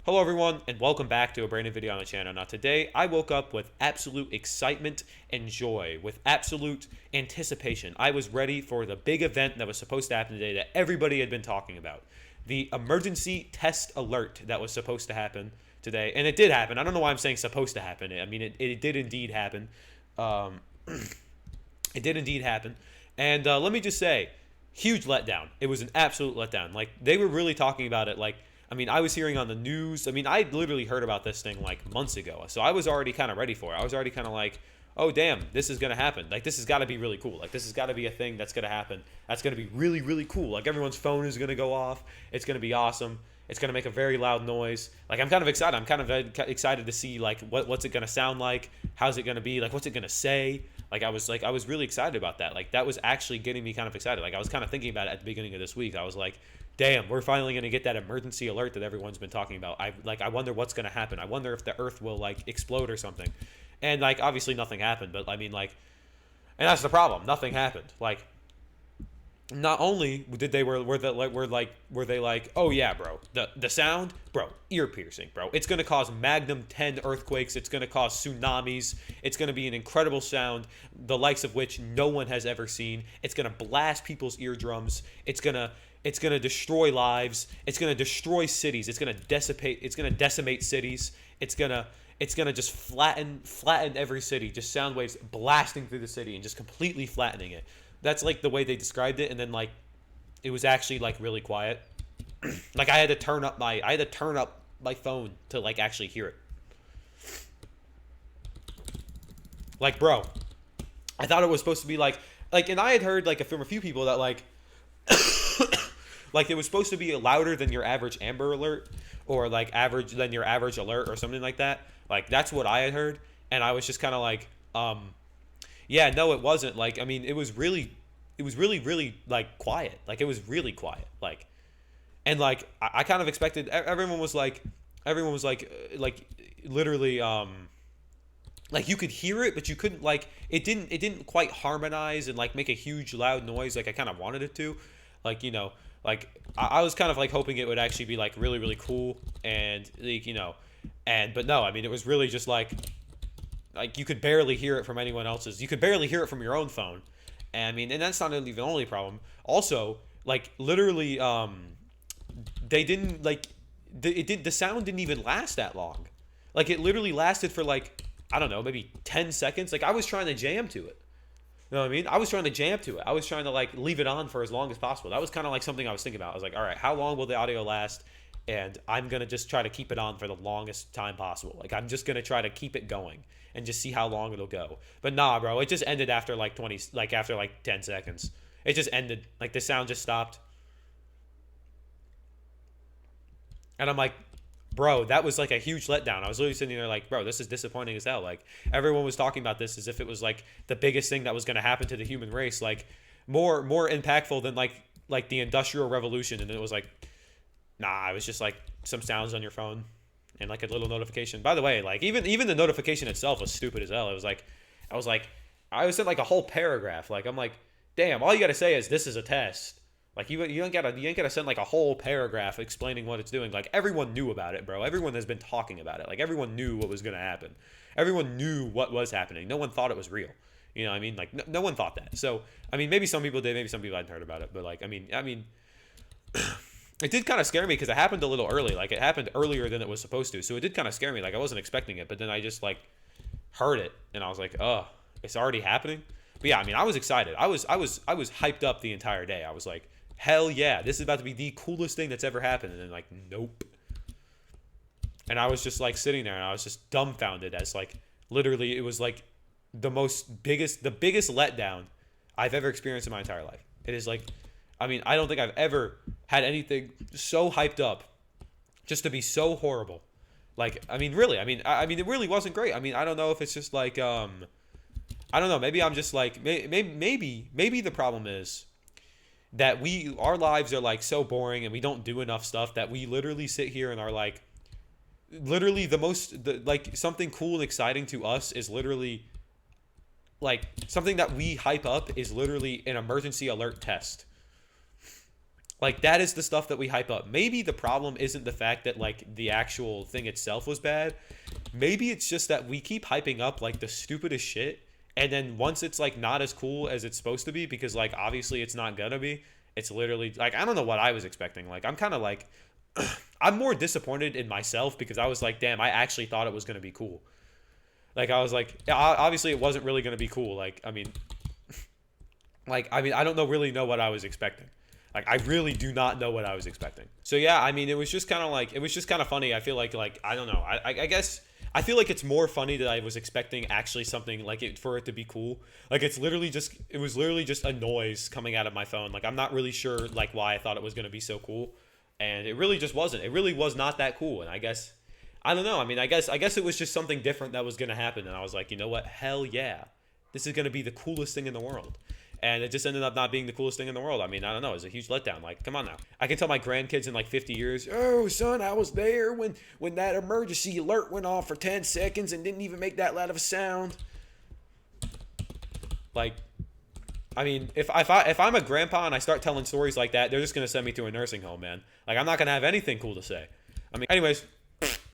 Hello everyone and welcome back to a brand new video on the channel. Now today I woke up with absolute excitement and joy, with absolute anticipation. I was ready for the big event that was supposed to happen today that everybody had been talking about. The emergency test alert that was supposed to happen today. And it did happen. I don't know why I'm saying supposed to happen. I mean, it did indeed happen. Um, it did indeed happen. And let me just say, huge letdown. It was an absolute letdown. Like, they were really talking about it like, I mean, I was hearing on the news. I mean, I literally heard about this thing like months ago. So I was already kind of ready for it. I was already kind of like, oh, damn, this is going to happen. Like, this has got to be really cool. Like, this has got to be a thing that's going to happen. That's going to be really, really cool. Like, everyone's phone is going to go off. It's going to be awesome. It's going to make a very loud noise. Like, I'm kind of excited. I'm kind of excited to see, like, what's it going to sound like? How's it going to be? Like, what's it going to say? I was really excited about that. Like, that was actually getting me kind of excited. Like, I was kind of thinking about it at the beginning of this week. I was like, damn, we're finally going to get that emergency alert that everyone's been talking about. I wonder what's going to happen. I wonder if the earth will, like, explode or something. And, like, obviously nothing happened, but I mean, like, and that's the problem. Nothing happened. Like, not only did they were they like, oh yeah, bro, the sound, bro, ear piercing, bro. It's gonna cause Magnum 10 earthquakes. It's gonna cause tsunamis. It's gonna be an incredible sound, the likes of which no one has ever seen. It's gonna blast people's eardrums. It's gonna destroy lives. It's gonna destroy cities. It's gonna decimate cities. It's gonna just flatten every city. Just sound waves blasting through the city and just completely flattening it. That's like the way they described it, and then like it was actually like really quiet. Like I had to turn up my phone to like actually hear it. Like, bro, I thought it was supposed to be like, and I had heard like from a few people that like like it was supposed to be louder than your average Amber Alert, or like average than your average alert or something like that. Like that's what I had heard, and I was just kind of like yeah, no, it wasn't. Like, I mean, it was really, really, like, quiet. Like, it was really quiet. Like, and, like, I kind of expected, everyone was like, literally, like, you could hear it, but you couldn't, like, it didn't quite harmonize and, like, make a huge, loud noise like I kind of wanted it to. Like, you know, like, I was kind of, like, hoping it would actually be, like, really, really cool. And, like, you know, but no, I mean, it was really just, like, you could barely hear it from anyone else's. You could barely hear it from your own phone. And I mean, and that's not even the only problem. Also, like literally, they didn't like the sound didn't even last that long. Like it literally lasted for like, I don't know, maybe 10 seconds. Like I was trying to jam to it. You know what I mean? I was trying to jam to it. I was trying to like leave it on for as long as possible. That was kind of like something I was thinking about. I was like, all right, how long will the audio last? And I'm going to just try to keep it on for the longest time possible. Like I'm just going to try to keep it going and just see how long it'll go. But nah, bro, it just ended after like 10 seconds. It just ended. Like the sound just stopped. And I'm like, bro, that was like a huge letdown. I was literally sitting there like, bro, this is disappointing as hell. Like everyone was talking about this as if it was like the biggest thing that was going to happen to the human race. Like more impactful than like the Industrial Revolution. And it was like, nah, it was just like some sounds on your phone and like a little notification. By the way, like even the notification itself was stupid as hell. It was like, I was sent like a whole paragraph. Like I'm like, damn, all you gotta say is this is a test. Like you ain't gotta send like a whole paragraph explaining what it's doing. Like everyone knew about it, bro. Everyone has been talking about it. Like everyone knew what was gonna happen. Everyone knew what was happening. No one thought it was real. You know what I mean? Like no one thought that. So I mean, maybe some people did. Maybe some people hadn't heard about it. But like I mean. It did kind of scare me because it happened a little early. Like it happened earlier than it was supposed to. So it did kind of scare me. Like I wasn't expecting it, but then I just like heard it and I was like, "Oh, it's already happening." But yeah, I mean, I was excited. I was hyped up the entire day. I was like, "Hell yeah, this is about to be the coolest thing that's ever happened." And then like, nope. And I was just like sitting there and I was just dumbfounded as like literally it was like the biggest letdown I've ever experienced in my entire life. It is like, I mean, I don't think I've ever had anything so hyped up just to be so horrible. Like, I mean, really, I mean, it really wasn't great. I mean, I don't know if it's just like, I don't know. Maybe I'm just like, maybe the problem is that our lives are like so boring and we don't do enough stuff that we literally sit here and are like, literally like something cool and exciting to us is literally like something that we hype up is literally an emergency alert test. Like, that is the stuff that we hype up. Maybe the problem isn't the fact that, like, the actual thing itself was bad. Maybe it's just that we keep hyping up, like, the stupidest shit. And then once it's, like, not as cool as it's supposed to be, because, like, obviously it's not gonna be. It's literally, like, I don't know what I was expecting. Like, I'm kind of, like, I'm more disappointed in myself because I was like, damn, I actually thought it was gonna be cool. Like, I was like, obviously it wasn't really gonna be cool. I don't really know what I was expecting. Like, I really do not know what I was expecting. So yeah, I mean, it was just kind of like, it was just kind of funny. I feel like I don't know. I guess I feel like it's more funny that I was expecting actually something like it for it to be cool. Like, it was literally just a noise coming out of my phone. Like, I'm not really sure like why I thought it was gonna be so cool, and it really just wasn't. It really was not that cool. And I guess I don't know. I mean, I guess it was just something different that was gonna happen, and I was like, you know what? Hell yeah, this is gonna be the coolest thing in the world. And it just ended up not being the coolest thing in the world. I mean, I don't know. It was a huge letdown. Like, come on now. I can tell my grandkids in like 50 years, oh, son, I was there when that emergency alert went off for 10 seconds and didn't even make that loud of a sound. Like, I mean, if I'm a grandpa and I start telling stories like that, they're just going to send me to a nursing home, man. Like, I'm not going to have anything cool to say. I mean, anyways,